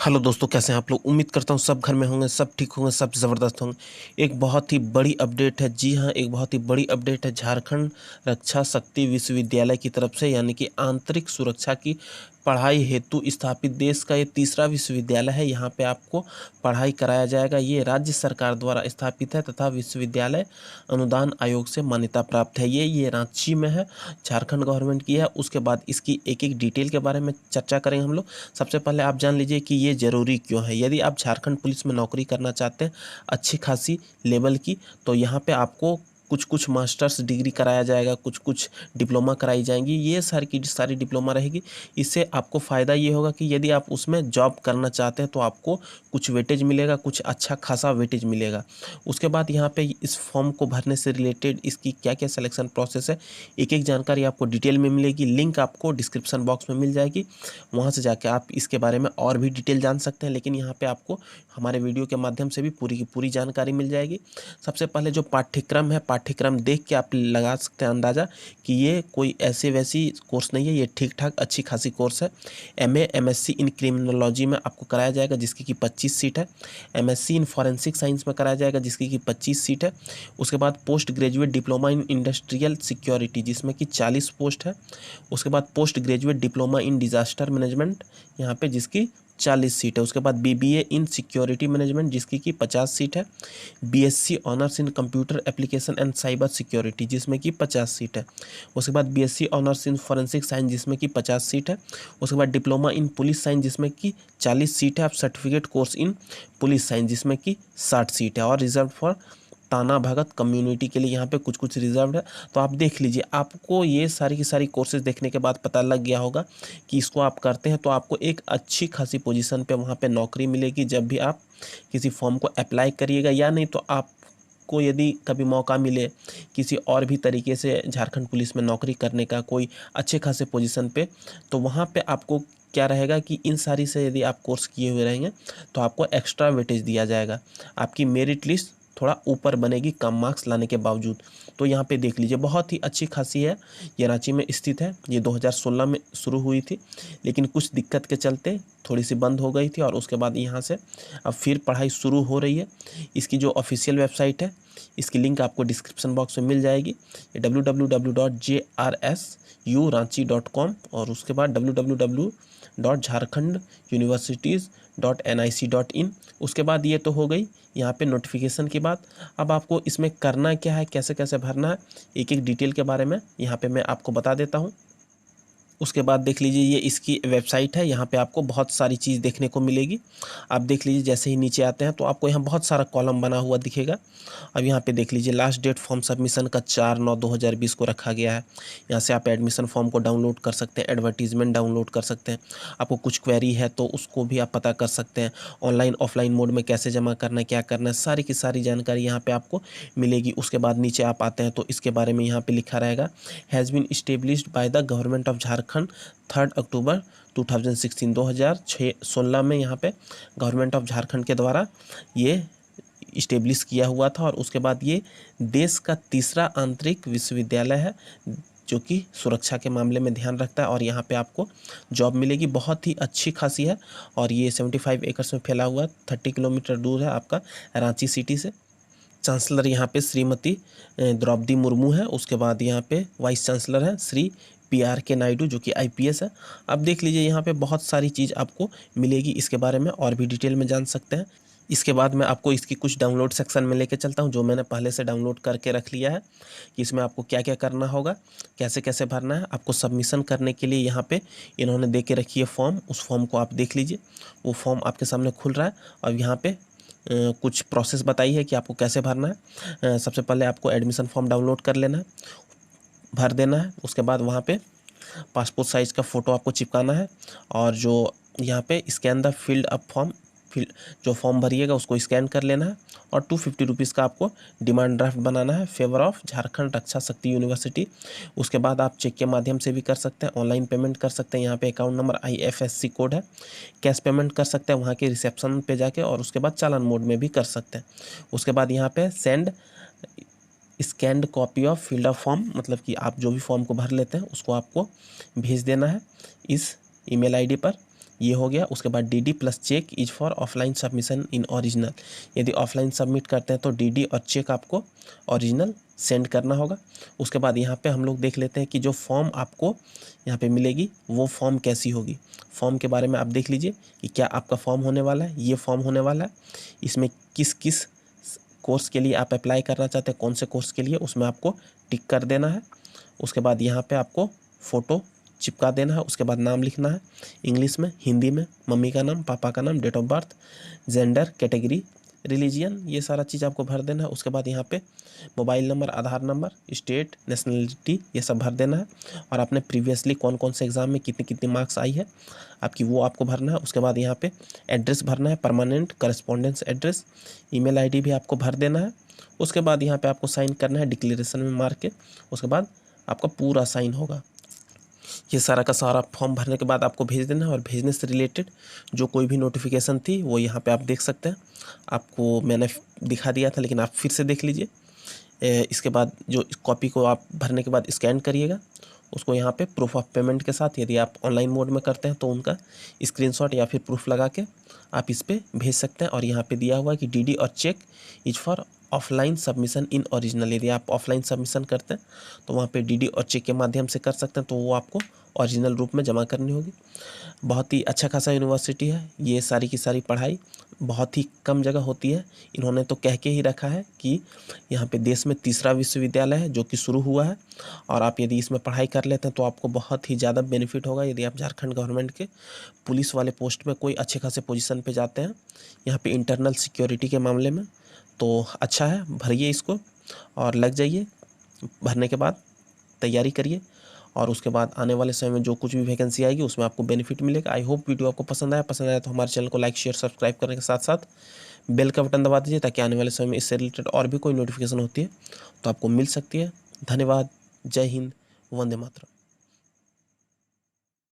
Hello दोस्तों, कैसे हैं आप लोग। उम्मीद करता हूँ सब घर में होंगे, सब ठीक होंगे, सब ज़बरदस्त होंगे। एक बहुत ही बड़ी अपडेट है, जी हाँ, एक बहुत ही बड़ी अपडेट है झारखंड रक्षा शक्ति विश्वविद्यालय की तरफ से, यानी कि आंतरिक सुरक्षा की पढ़ाई हेतु स्थापित देश का ये तीसरा विश्वविद्यालय है। यहाँ पे आपको पढ़ाई कराया जाएगा। ये राज्य सरकार द्वारा स्थापित है तथा विश्वविद्यालय अनुदान आयोग से मान्यता प्राप्त है। ये रांची में है, झारखंड गवर्नमेंट की है। उसके बाद इसकी एक एक डिटेल के बारे में चर्चा करेंगे हम लोग। सबसे पहले आप जान लीजिए कि ये ज़रूरी क्यों है। यदि आप झारखंड पुलिस में नौकरी करना चाहते हैं अच्छी खासी लेवल की, तो यहाँ पे आपको कुछ कुछ मास्टर्स डिग्री कराया जाएगा, कुछ कुछ डिप्लोमा कराई जाएंगी। ये सारी की सारी डिप्लोमा रहेगी। इससे आपको फ़ायदा ये होगा कि यदि आप उसमें जॉब करना चाहते हैं तो आपको कुछ वेटेज मिलेगा, कुछ अच्छा खासा वेटेज मिलेगा। उसके बाद यहाँ पे इस फॉर्म को भरने से रिलेटेड इसकी क्या क्या सिलेक्शन प्रोसेस है, एक एक जानकारी आपको डिटेल में मिलेगी। लिंक आपको डिस्क्रिप्शन बॉक्स में मिल जाएगी, वहाँ से जाके आप इसके बारे में और भी डिटेल जान सकते हैं। लेकिन यहाँ पे आपको हमारे वीडियो के माध्यम से भी पूरी की पूरी जानकारी मिल जाएगी। सबसे पहले जो पाठ्यक्रम है, पाठ्यक्रम देख के आप लगा सकते हैं अंदाज़ा कि ये कोई ऐसे वैसी कोर्स नहीं है, ये ठीक ठाक अच्छी खासी कोर्स है। एमए एमएससी इन क्रिमिनोलॉजी में आपको कराया जाएगा, जिसकी कि 25 सीट है। एमएससी इन फॉरेंसिक साइंस में कराया जाएगा, जिसकी कि 25 सीट है। उसके बाद post graduate diploma in industrial security, जिसमें कि 40 पोस्ट है। उसके बाद post graduate diploma in disaster management, यहाँ पे जिसकी 40 सीट है। उसके बाद बीबीए इन सिक्योरिटी मैनेजमेंट, जिसकी कि 50 सीट है। BSc honours in computer application and cyber security, जिसमें कि 50 सीट है। उसके बाद BSc honours in forensic science, जिसमें कि 50 सीट है। उसके बाद डिप्लोमा इन पुलिस साइंस, जिसमें कि 40 सीट है। अब certificate course in police science, जिसमें कि 60 सीट है। और रिजर्व फॉर ताना भगत कम्युनिटी के लिए यहाँ पे कुछ कुछ रिजर्व है। तो आप देख लीजिए, आपको ये सारी की सारी कोर्सेज देखने के बाद पता लग गया होगा कि इसको आप करते हैं तो आपको एक अच्छी खासी पोजीशन पे वहाँ पे नौकरी मिलेगी जब भी आप किसी फॉर्म को अप्लाई करिएगा। या नहीं तो आपको यदि कभी मौका मिले किसी और भी तरीके से झारखंड पुलिस में नौकरी करने का कोई अच्छे खासे पोजीशन पे, तो वहाँ पे आपको क्या रहेगा कि इन सारी से यदि आप कोर्स किए हुए रहेंगे तो आपको एक्स्ट्रा वेटेज दिया जाएगा, आपकी मेरिट लिस्ट थोड़ा ऊपर बनेगी कम मार्क्स लाने के बावजूद। तो यहाँ पे देख लीजिए, बहुत ही अच्छी खासी है। ये रांची में स्थित है। ये 2016 में शुरू हुई थी, लेकिन कुछ दिक्कत के चलते थोड़ी सी बंद हो गई थी, और उसके बाद यहाँ से अब फिर पढ़ाई शुरू हो रही है। इसकी जो ऑफिशियल वेबसाइट है, इसकी लिंक आपको डिस्क्रिप्शन बॉक्स में मिल जाएगी। ये www.jrsuranchi.com और उसके बाद www.jharkhanduniversities.nic.in। उसके बाद ये तो हो गई यहाँ पे नोटिफिकेशन की बात। अब आपको इसमें करना क्या है, कैसे कैसे भरना है, एक एक डिटेल के बारे में यहाँ पे मैं आपको बता देता हूँ। उसके बाद देख लीजिए, ये इसकी वेबसाइट है। यहाँ पे आपको बहुत सारी चीज़ देखने को मिलेगी। आप देख लीजिए, जैसे ही नीचे आते हैं तो आपको यहाँ बहुत सारा कॉलम बना हुआ दिखेगा। अब यहाँ पे देख लीजिए, लास्ट डेट फॉर्म सबमिशन का 4/9/2020 को रखा गया है। यहाँ से आप एडमिशन फॉर्म को डाउनलोड कर सकते हैं, एडवर्टीजमेंट डाउनलोड कर सकते हैं। आपको कुछ क्वेरी है तो उसको भी आप पता कर सकते हैं। ऑनलाइन ऑफलाइन मोड में कैसे जमा करना है, क्या करना है, सारी की सारी जानकारी यहाँ पे आपको मिलेगी। उसके बाद नीचे आप आते हैं तो इसके बारे में यहाँ पे लिखा रहेगा, has been established by the government of Jharkhand 3 October 2016। 2016 में यहाँ पे गवर्नमेंट ऑफ झारखंड के द्वारा ये इस्टेब्लिश किया हुआ था। और उसके बाद ये देश का तीसरा आंतरिक विश्वविद्यालय है जो कि सुरक्षा के मामले में ध्यान रखता है, और यहाँ पे आपको जॉब मिलेगी। बहुत ही अच्छी खासी है, और ये 75 एकर्स में फैला हुआ है। 30 किलोमीटर दूर है आपका रांची सिटी से। चांसलर यहाँ पे श्रीमती द्रौपदी मुर्मू है। उसके बाद यहाँ पे वाइस चांसलर है श्री PRK नायडू, जो कि IPS है। अब देख लीजिए, यहाँ पे बहुत सारी चीज़ आपको मिलेगी, इसके बारे में और भी डिटेल में जान सकते हैं। इसके बाद मैं आपको इसकी कुछ डाउनलोड सेक्शन में लेके चलता हूँ, जो मैंने पहले से डाउनलोड करके रख लिया है कि इसमें आपको क्या क्या करना होगा, कैसे कैसे भरना है। आपको सबमिशन करने के लिए यहाँ पे इन्होंने दे के रखी है फॉर्म, उस फॉर्म को आप देख लीजिए। वो फॉर्म आपके सामने खुल रहा है। और यहाँ पे कुछ प्रोसेस बताई है कि आपको कैसे भरना है। सबसे पहले आपको एडमिशन फॉर्म डाउनलोड कर लेना है, भर देना है। उसके बाद वहाँ पे पासपोर्ट साइज़ का फ़ोटो आपको चिपकाना है, और जो यहाँ पे scan the field up form, जो फॉर्म भरिएगा उसको स्कैन कर लेना है। और 250 रुपीज़ का आपको डिमांड ड्राफ्ट बनाना है, फेवर ऑफ झारखंड रक्षा शक्ति यूनिवर्सिटी। उसके बाद आप चेक के माध्यम से भी कर सकते हैं, ऑनलाइन पेमेंट कर सकते हैं। यहाँ पे अकाउंट नंबर IFSC कोड है। कैश पेमेंट कर सकते हैं वहाँ के रिसेप्शन पे जाके, और उसके बाद चालान मोड में भी कर सकते हैं। उसके बाद यहाँ पे send scanned copy of field of form, मतलब कि आप जो भी फॉर्म को भर लेते हैं उसको आपको भेज देना है इस email ID पर। ये हो गया। उसके बाद DD plus cheque is for offline submission in original. यदि ऑफलाइन सबमिट करते हैं तो DD और चेक आपको ओरिजिनल सेंड करना होगा। उसके बाद यहाँ पे हम लोग देख लेते हैं कि जो फॉर्म आपको यहाँ पे मिलेगी वो फॉर्म कैसी होगी। फॉर्म के बारे में आप देख लीजिए कि क्या आपका फॉर्म होने वाला है। ये फॉर्म होने वाला है, इसमें किस किस कोर्स के लिए आप अप्लाई करना चाहते हैं, कौन से कोर्स के लिए, उसमें आपको टिक कर देना है। उसके बाद यहाँ पे आपको फ़ोटो चिपका देना है। उसके बाद नाम लिखना है इंग्लिश में, हिंदी में, मम्मी का नाम, पापा का नाम, date of birth, gender, category, religion, ये सारा चीज़ आपको भर देना है। उसके बाद यहाँ पे मोबाइल नंबर, आधार नंबर, स्टेट, नेशनलिटी, ये सब भर देना है। और आपने प्रीवियसली कौन कौन से एग्ज़ाम में कितनी कितनी मार्क्स आई है आपकी, वो आपको भरना है। उसके बाद यहाँ पे एड्रेस भरना है, permanent correspondence address, email ID भी आपको भर देना है। उसके बाद यहाँ पे आपको साइन करना है डिक्लेरेशन में मार के। उसके बाद आपका पूरा साइन होगा। ये सारा का सारा फॉर्म भरने के बाद आपको भेज देना है। और भेजने से रिलेटेड जो कोई भी नोटिफिकेशन थी वो यहाँ पे आप देख सकते हैं। आपको मैंने दिखा दिया था, लेकिन आप फिर से देख लीजिए। इसके बाद जो कॉपी को आप भरने के बाद स्कैन करिएगा, उसको यहाँ पे प्रूफ ऑफ पेमेंट के साथ, यदि आप ऑनलाइन मोड में करते हैं तो उनका स्क्रीनशॉट या फिर प्रूफ लगा के आप इस पर भेज सकते हैं। और यहाँ पे दिया हुआ है कि DD और cheque is for offline submission in original. यदि आप ऑफलाइन सबमिशन करते हैं तो वहाँ पे DD और चेक के माध्यम से कर सकते हैं, तो वो आपको ओरिजिनल रूप में जमा करनी होगी। बहुत ही अच्छा खासा यूनिवर्सिटी है। ये सारी की सारी पढ़ाई बहुत ही कम जगह होती है। इन्होंने तो कह के ही रखा है कि यहाँ पे देश में तीसरा विश्वविद्यालय है जो कि शुरू हुआ है। और आप यदि इसमें पढ़ाई कर लेते हैं तो आपको बहुत ही ज़्यादा बेनिफिट होगा। यदि आप झारखंड गवर्नमेंट के पुलिस वाले पोस्ट में कोई अच्छे खासे पोजीशन पे जाते हैं, यहाँ पे इंटरनल सिक्योरिटी के मामले में, तो अच्छा है। भरिए इसको और लग जाइए। भरने के बाद तैयारी करिए और उसके बाद आने वाले समय में जो कुछ भी वैकेंसी आएगी उसमें आपको बेनिफिट मिलेगा। आई होप वीडियो आपको पसंद आया तो हमारे चैनल को लाइक, शेयर, सब्सक्राइब करने के साथ साथ बेल का बटन दबा दीजिए, ताकि आने वाले समय में इससे रिलेटेड और भी कोई नोटिफिकेशन होती है तो आपको मिल सकती है। धन्यवाद। जय हिंद। वंदे मातरम।